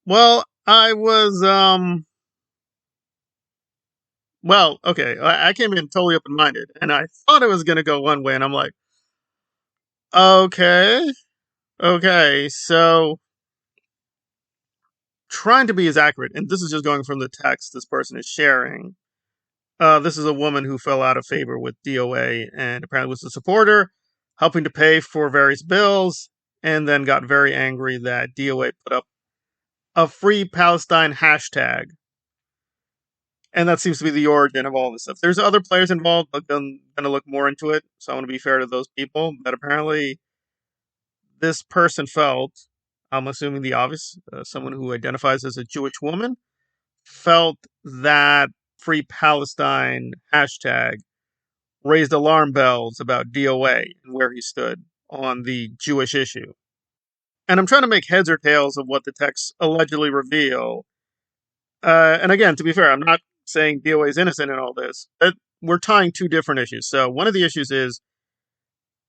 Well, I was well, okay. I came in totally open minded, and I thought it was gonna go one way, and I'm like, okay, okay. So trying to be as accurate, and this is just going from the text this person is sharing. This is a woman who fell out of favor with DOA and apparently was a supporter, helping to pay for various bills, and then got very angry that DOA put up a Free Palestine hashtag. And that seems to be the origin of all this stuff. There's other players involved. I'm going to look more into it, so I want to be fair to those people. But apparently, this person felt, I'm assuming the obvious, someone who identifies as a Jewish woman, felt that Free Palestine hashtag raised alarm bells about DOA and where he stood on the Jewish issue. And I'm trying to make heads or tails of what the texts allegedly reveal. And again, to be fair, I'm not saying DOA is innocent in all this. We're tying two different issues. So one of the issues is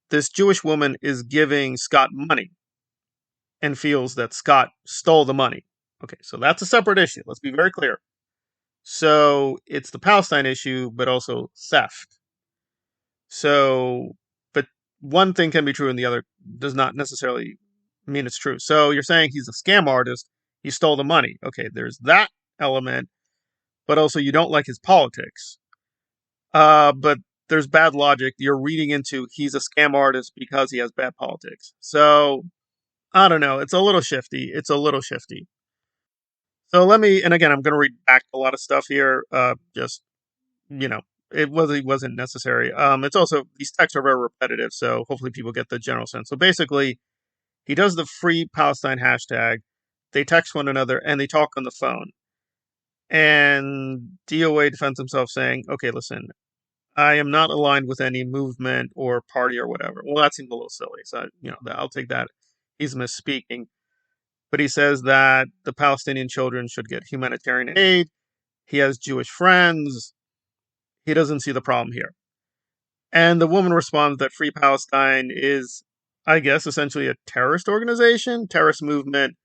this Jewish woman is giving Scott money and feels that Scott stole the money. Okay, so that's a separate issue. Let's be very clear. So it's the Palestine issue, but also theft. So, but one thing can be true and the other does not necessarily mean it's true. So you're saying he's a scam artist, he stole the money. Okay, there's that element, but also you don't like his politics. But there's bad logic. You're reading into he's a scam artist because he has bad politics. So I don't know. It's a little shifty. It's a little shifty. So let me, and again, I'm going to read back a lot of stuff here. Just you know, it wasn't necessary. It's also these texts are very repetitive, so hopefully people get the general sense. So basically, he does the Free Palestine hashtag. They text one another and they talk on the phone. And DOA defends himself saying, "Okay, listen, I am not aligned with any movement or party or whatever." Well, that seems a little silly. So, I'll take that. He's misspeaking. But he says that the Palestinian children should get humanitarian aid. He has Jewish friends. He doesn't see the problem here. And the woman responds that Free Palestine is, I guess, essentially a terrorist organization, terrorist movement,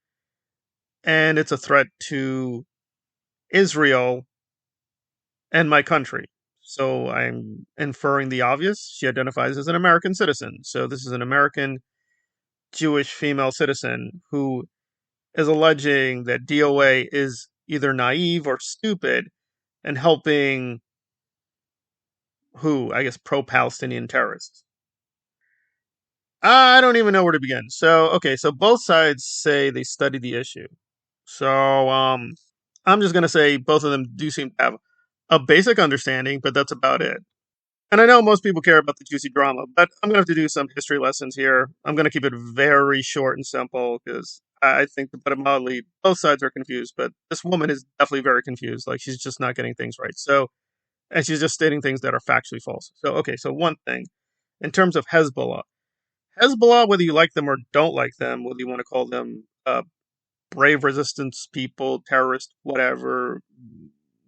and it's a threat to Israel and my country. So I'm inferring the obvious. She identifies as an American citizen. So this is an American Jewish female citizen who is alleging that DOA is either naive or stupid and helping who? I guess pro-Palestinian terrorists. I don't even know where to begin. So, okay, so both sides say they studied the issue. So, I'm just going to say both of them do seem to have a basic understanding, but that's about it. And I know most people care about the juicy drama, but I'm going to have to do some history lessons here. I'm going to keep it very short and simple because I think, to put it mildly, both sides are confused, but this woman is definitely very confused. Like, she's just not getting things right. So, and she's just stating things that are factually false. So, okay, so one thing, in terms of Hezbollah, whether you like them or don't like them, whether you want to call them brave resistance people, terrorists, whatever,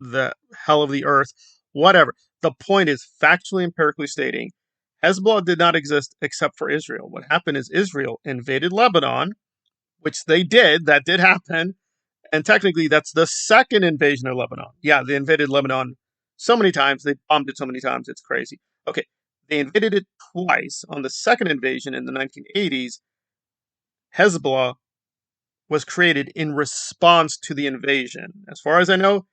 the hell of the earth, whatever. The point is factually, empirically stating Hezbollah did not exist except for Israel. What happened is Israel invaded Lebanon, which they did. That did happen. And technically, that's the second invasion of Lebanon. Yeah, they invaded Lebanon so many times. They bombed it so many times. It's crazy. Okay, they invaded it twice. On the second invasion in the 1980s, Hezbollah was created in response to the invasion. As far as I know,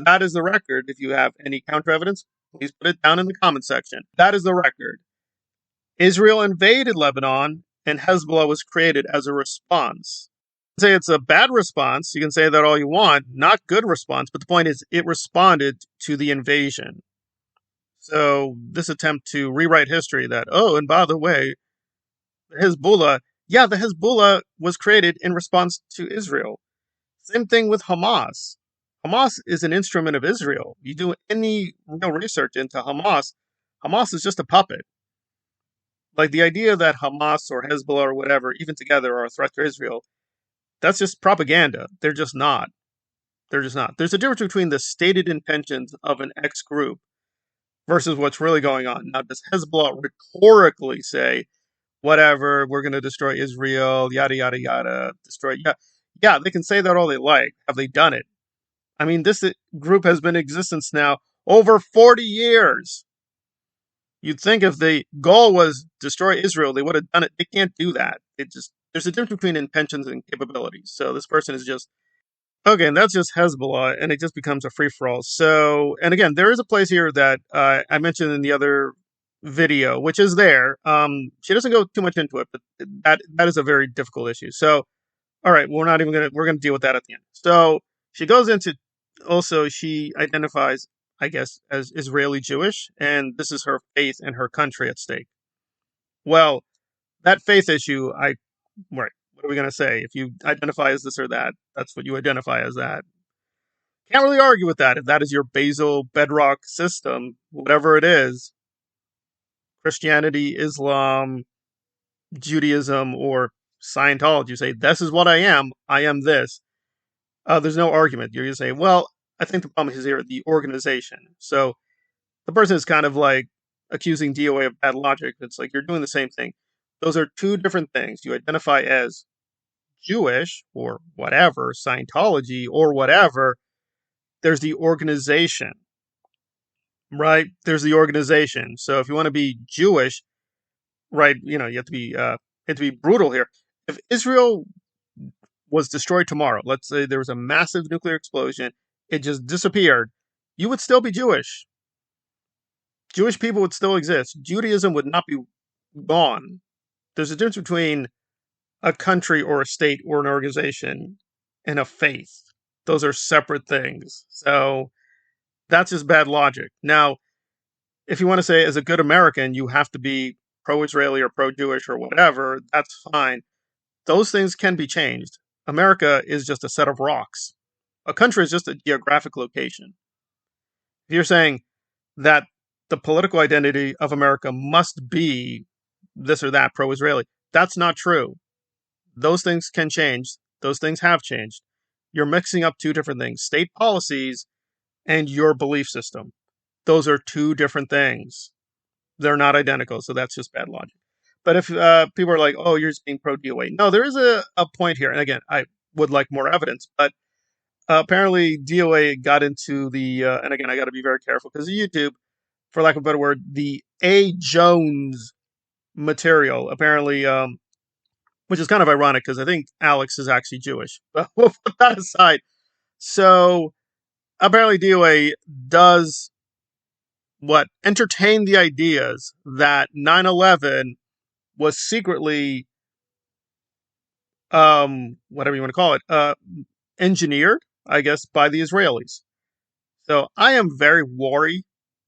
that is the record. If you have any counter evidence, please put it down in the comment section. That is the record. Israel invaded Lebanon, and Hezbollah was created as a response. Say it's a bad response. You can say that all you want. Not good response, but the point is it responded to the invasion. So this attempt to rewrite history that, oh, and by the way, Hezbollah, yeah, the Hezbollah was created in response to Israel. Same thing with Hamas. Hamas is an instrument of Israel. You do any real research into Hamas, Hamas is just a puppet. Like the idea that Hamas or Hezbollah or whatever, even together, are a threat to Israel, that's just propaganda. They're just not. They're just not. There's a difference between the stated intentions of an X group versus what's really going on. Now, does Hezbollah rhetorically say, whatever, we're going to destroy Israel, yada, yada, yada, destroy, yeah. Yeah, they can say that all they like. Have they done it? I mean, this group has been in existence now over 40 years. You'd think if the goal was destroy Israel, they would have done it. They can't do that. It just there's a difference between intentions and capabilities. So this person is just okay, and that's just Hezbollah, and it just becomes a free for all. So, and again, there is a place here that I mentioned in the other video, which is there. She doesn't go too much into it, but that is a very difficult issue. So, all right, we're gonna deal with that at the end. So she goes into also she identifies, I guess, as Israeli Jewish, and this is her faith and her country at stake. Well, that faith issue, right. What are we gonna say? If you identify as this or that, that's what you identify as that. Can't really argue with that if that is your basal bedrock system, whatever it is, Christianity, Islam, Judaism, or Scientology. You say, this is what I am this. There's no argument. You're going to say, well, I think the problem is here the organization. So the person is kind of like accusing DOA of bad logic. It's like you're doing the same thing. Those are two different things. You identify as Jewish or whatever, Scientology or whatever. There's the organization, right? There's the organization. So if you want to be Jewish, right, you have to be brutal here. If Israel was destroyed tomorrow, let's say there was a massive nuclear explosion, it just disappeared, you would still be Jewish. Jewish people would still exist. Judaism would not be gone. There's a difference between a country or a state or an organization and a faith. Those are separate things. So that's just bad logic. Now, if you want to say as a good American, you have to be pro-Israeli or pro-Jewish or whatever, that's fine. Those things can be changed. America is just a set of rocks. A country is just a geographic location. If you're saying that the political identity of America must be this or that pro-Israeli, that's not true. Those things can change. Those things have changed. You're mixing up two different things, state policies and your belief system. Those are two different things. They're not identical, so that's just bad logic. But if people are like, oh, you're just being pro DOA. No, there is a point here. And again, I would like more evidence, but apparently DOA got into the, and again, I got to be very careful because of YouTube, for lack of a better word, the A. Jones material, apparently, which is kind of ironic because I think Alex is actually Jewish. But we'll put that aside. So apparently DOA does entertain the ideas that 9/11 was secretly whatever you want to call it engineered, I guess, by the Israelis. So I am very wary,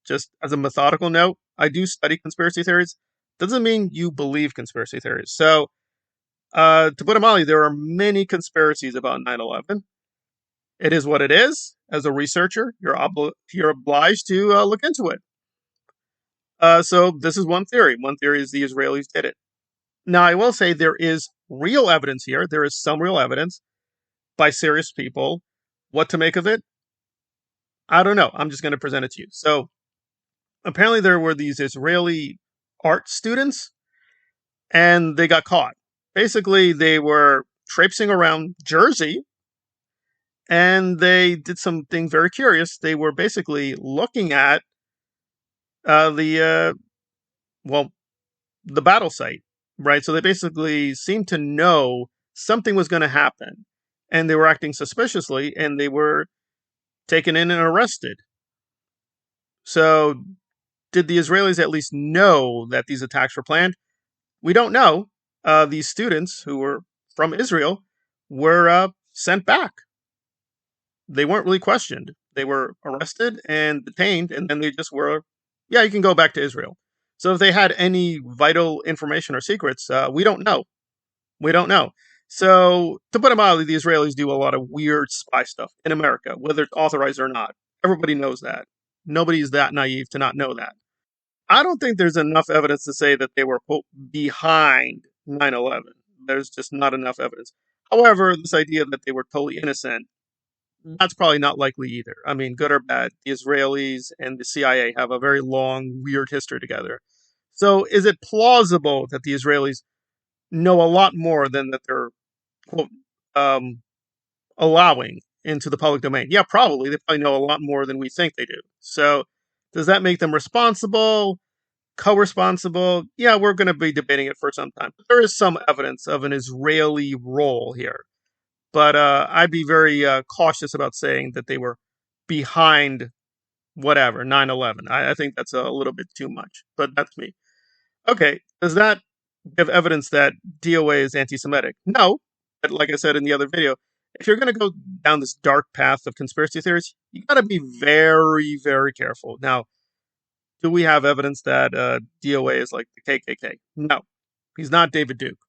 just as a methodical note. I do study conspiracy theories. Doesn't mean you believe conspiracy theories. So to put it mildly, there are many conspiracies about 9/11. It is what it is. As a researcher, you're obliged to look into it. So this is one theory. One theory is the Israelis did it. Now, I will say there is real evidence here. There is some real evidence by serious people. What to make of it? I don't know. I'm just going to present it to you. So apparently there were these Israeli art students and they got caught. Basically, they were traipsing around Jersey and they did something very curious. They were basically looking at the battle site, right? So they basically seemed to know something was going to happen and they were acting suspiciously and they were taken in and arrested. So did the Israelis at least know that these attacks were planned? We don't know. These students who were from Israel were sent back. They weren't really questioned. They were arrested and detained, and then they just were, yeah, you can go back to Israel. So if they had any vital information or secrets, we don't know. We don't know. So to put it mildly, the Israelis do a lot of weird spy stuff in America, whether it's authorized or not. Everybody knows that. Nobody's that naive to not know that. I don't think there's enough evidence to say that they were quote, behind 9/11. There's just not enough evidence. However, this idea that they were totally innocent, that's probably not likely either. I mean, good or bad, the Israelis and the CIA have a very long, weird history together. So is it plausible that the Israelis know a lot more than that they're, quote, allowing into the public domain? Yeah, probably. They probably know a lot more than we think they do. So does that make them responsible, co-responsible? Yeah, we're going to be debating it for some time. But there is some evidence of an Israeli role here. But I'd be very cautious about saying that they were behind whatever, 9/11. I think that's a little bit too much, but that's me. Okay, does that give evidence that DOA is anti Semitic? No. But like I said in the other video, if you're going to go down this dark path of conspiracy theories, you got to be very, very careful. Now, do we have evidence that DOA is like the KKK? No. He's not David Duke.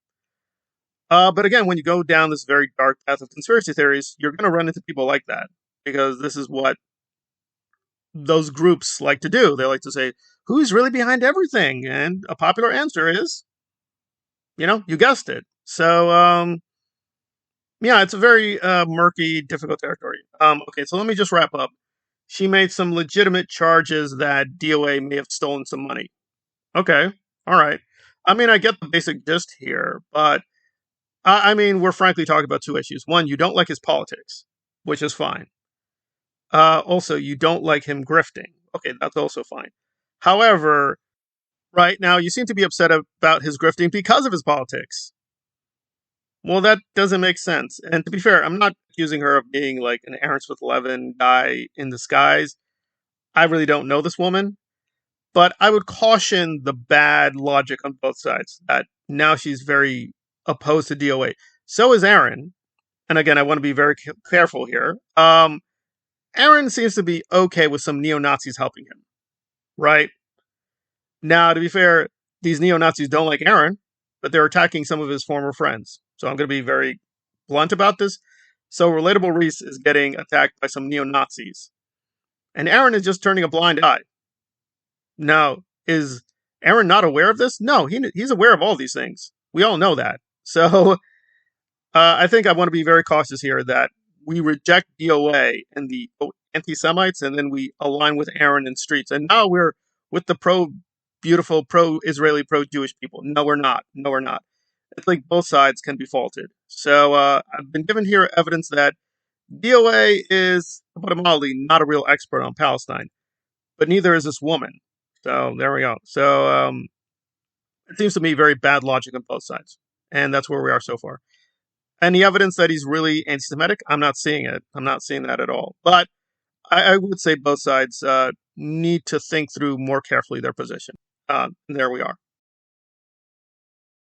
But again, when you go down this very dark path of conspiracy theories, you're going to run into people like that because this is what those groups like to do. They like to say, who's really behind everything? And a popular answer is, you guessed it. So, yeah, it's a very murky, difficult territory. Okay, so let me just wrap up. She made some legitimate charges that DOA may have stolen some money. Okay, all right. I mean, I get the basic gist here, but I mean, we're frankly talking about two issues. One, you don't like his politics, which is fine. Also, you don't like him grifting. Okay, that's also fine. However, right now, you seem to be upset about his grifting because of his politics. Well, that doesn't make sense. And to be fair, I'm not accusing her of being like an Aaron Smith Levin guy in disguise. I really don't know this woman, but I would caution the bad logic on both sides that now she's very opposed to DOA. So is Aaron. And again, I want to be very careful here. Aaron seems to be okay with some neo-Nazis helping him, right? Now, to be fair, these neo-Nazis don't like Aaron, but they're attacking some of his former friends. So I'm going to be very blunt about this. So Relatable Reese is getting attacked by some neo-Nazis. And Aaron is just turning a blind eye. Now, is Aaron not aware of this? No, he's aware of all these things. We all know that. So I think I want to be very cautious here that we reject DOA and the anti-Semites, and then we align with Aaron in streets. And now we're with the beautiful, pro-Israeli, pro-Jewish people. No, we're not. No, we're not. It's like both sides can be faulted. So I've been given here evidence that DOA is, to put it mildly, not a real expert on Palestine, but neither is this woman. So there we go. So it seems to me very bad logic on both sides. And that's where we are so far. Any evidence that he's really anti-Semitic? I'm not seeing it. I'm not seeing that at all. But I would say both sides need to think through more carefully their position. There we are.